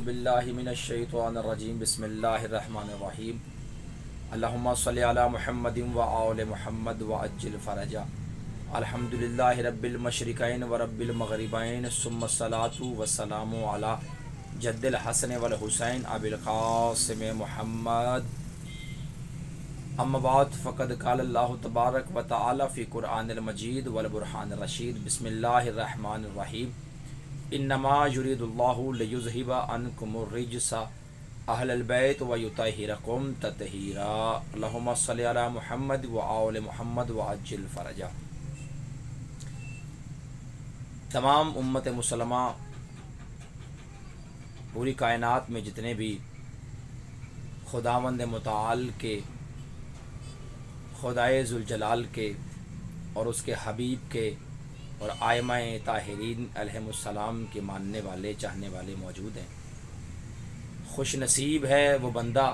बिल्लाहि मिनश्शैतानिर्रजीम बिस्मिल्लाहिर्रहमानिर्रहीम अल्लाहुम्मा सल्लि अला मुहम्मदिन व आले मुहम्मद व अज्जिल फरजा अल्हम्दुलिल्लाहि रब्बिल मशरिकैन व रब्बिल मगरिबैन सुम्मा सलातु व सलामु अला जद्दिल हसन वल हुसैन अबिल क़ासिम मुहम्मद अम्मा बाद फ़क़द क़ाल अल्लाहु तबारक व तआला फ़ी क़ुरआनिल मजीद वल बुरहानिर रशीद बिस्मिल्लाहिर रहमानिर रहीम इन्नमा युरीदुल्लाहु लियुज़हिबा अन्कुमुर रिज्सा अहलल बैत व युतहिरकुम तत्हीरा अल्लाहुम्मा सल्लि अला मुहम्मद व आले मुहम्मद व अज्जिल फरजा। तमाम उम्मत मुसलमा पूरी कायनात में जितने भी खुदावंद मुताल के, खुदाए ज़ुल जलाल के और उसके हबीब के और आइमाए ताहिरीन अलैहिमुस्सलाम के मानने वाले चाहने वाले मौजूद हैं। खुश नसीब है वो बंदा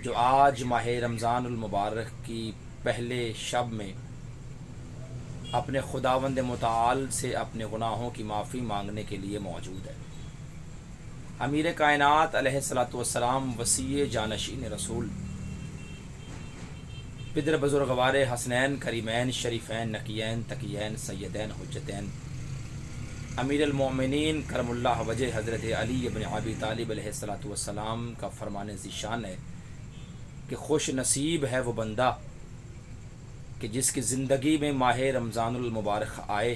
जो आज माह रमज़ानुल मुबारक की पहले शब में अपने खुदावंद मुताल से अपने गुनाहों की माफ़ी मांगने के लिए मौजूद है। अमीर कायनात अलैहिस्सलातु वस्सलाम वसीय जानशीन रसूल पिदर बुजुर्गवार हसनैन करीमैन शरीफैन नकीयैन तकीयैन सैयदैन हुज्जतैन अमीर अल-मोमिनीन करमुल्लाह वजह हज़रत अली इब्न अबी तालिब अलैहिस्सलातु वस्सलाम का फरमान ज़ीशान है कि खुश नसीब है वो बंदा कि जिसकी ज़िंदगी में माह रमज़ानुल मुबारक आए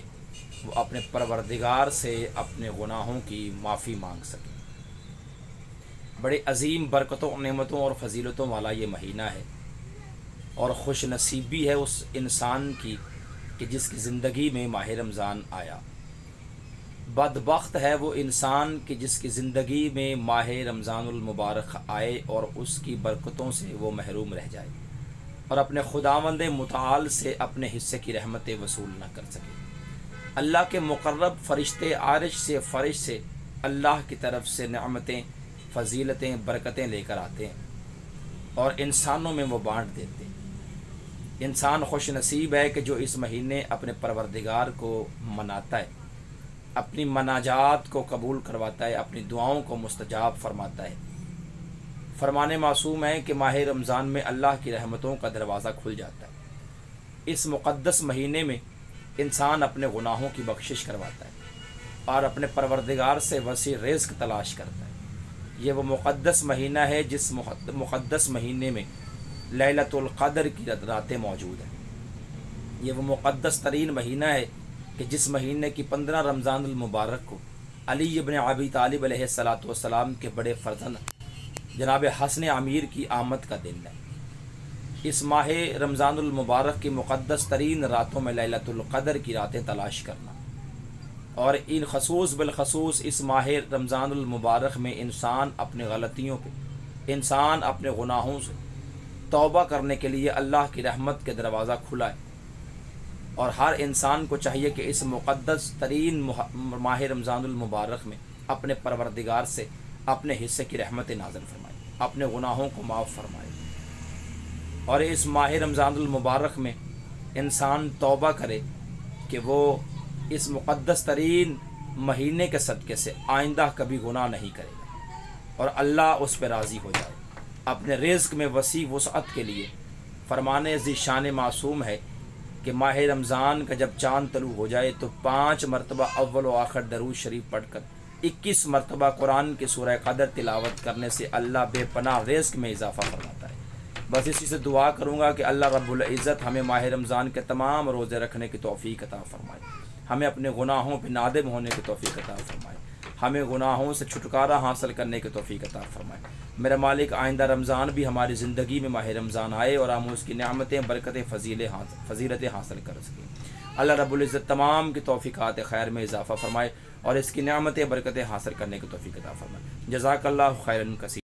वो अपने परवरदिगार से अपने गुनाहों की माफ़ी मांग सके। बड़े अजीम बरकतों नेमतों और फजीलतों वाला ये महीना है और खुश नसीबी है उस इंसान की कि जिसकी ज़िंदगी में माह रमज़ान आया। बदबख्त है वो इंसान कि जिसकी ज़िंदगी में माह रमज़ानुल मुबारक आए और उसकी बरकतों से वो महरूम रह जाए और अपने खुदावंद मुताल से अपने हिस्से की रहमतें वसूल न कर सके। अल्लाह के मुकर्रब फ़रिश्ते आरिश से फ़रिश से अल्लाह की तरफ से नेमतें फ़जीलतें बरकतें लेकर आते हैं और इंसानों में वो बाँट देते हैं। इंसान खुश नसीब है कि जो इस महीने अपने परवरदिगार को मनाता है, अपनी मनाजात को कबूल करवाता है, अपनी दुआओं को मुस्तजाब फरमाता है। फरमाने मासूम है कि माह रमज़ान में अल्लाह की रहमतों का दरवाज़ा खुल जाता है। इस मुक़द्दस महीने में इंसान अपने गुनाहों की बख्शिश करवाता है और अपने परवरदिगार से वसी रिज़्क़ तलाश करता है। ये वो मुक़द्दस महीना है जिस मुक़द्दस महीने में लैलतुल क़द्र की रातें मौजूद हैं। ये वो मुक़द्दस तरीन महीना है कि जिस महीने की 15 रमज़ानुल मुबारक को अली इब्न अबी तालिब अलैहिस्सलातु वस्सलाम के बड़े फ़र्जंद जनाब हसन अमीर की आमद का दिन है। इस माह रमज़ानुल मुबारक की मुक़द्दस तरीन रातों में लैलतुल क़द्र की रातें तलाश करना और इन खसूस बिलखसूस इस माह रमज़ानुल मुबारक में इंसान अपनी गलतियों पे, इंसान अपने गुनाहों से तौबा करने के लिए अल्लाह की रहमत के दरवाज़ा खुला है और हर इंसान को चाहिए कि इस मुक़द्दस तरीन माह रमज़ानुल मुबारक में अपने परवरदिगार से अपने हिस्से की रहमत नाज़िल फरमाए, अपने गुनाहों को माफ़ फरमाए और इस माह रमज़ानुल मुबारक में इंसान तौबा करे कि वो इस मुक़द्दस तरीन महीने के सदक़े से आइंदा कभी गुनाह नहीं करेगा और अल्लाह उस पर राज़ी हो जाए। अपने रिज़्क़ में वसी वसअत के लिए फरमाने ज़ीशान मासूम है कि माह रमज़ान का जब चाँद तलू हो जाए तो 5 मरतबा अव्वल व आखिर दरूद शरीफ पढ़कर 21 मरतबा कुरान की सूरह क़द्र तिलावत करने से अल्लाह बेपनाह रिज़्क़ में इजाफ़ा फरमाता है। बस इसी से दुआ करूँगा कि अल्लाह रब्बुल इज़्ज़त हमें माह रमज़ान के तमाम रोज़े रखने की तौफ़ीक़ अता फ़रमाए, हमें अपने गुनाहों पर नादिम होने की तौफ़ीक़ अता फ़रमाए, हमें गुनाहों से छुटकारा हासिल करने की तौफ़ीक़ अता फ़रमाए। मेरा मालिक आइंदा रमज़ान भी हमारी ज़िंदगी में माह रमज़ान आए और हम उसकी नेमतें बरकतें फ़जीलतें हासिल कर सकें। अल्लाह रब्बुल इज़्ज़त तमाम की तौफ़ीक़ात खैर में इजाफ़ा फ़रमाए और इसकी नेमतें बरकतें हासिल करने की तौफ़ीक़ अता फ़रमाए। जज़ाकल्लाहु खैरन कसीर।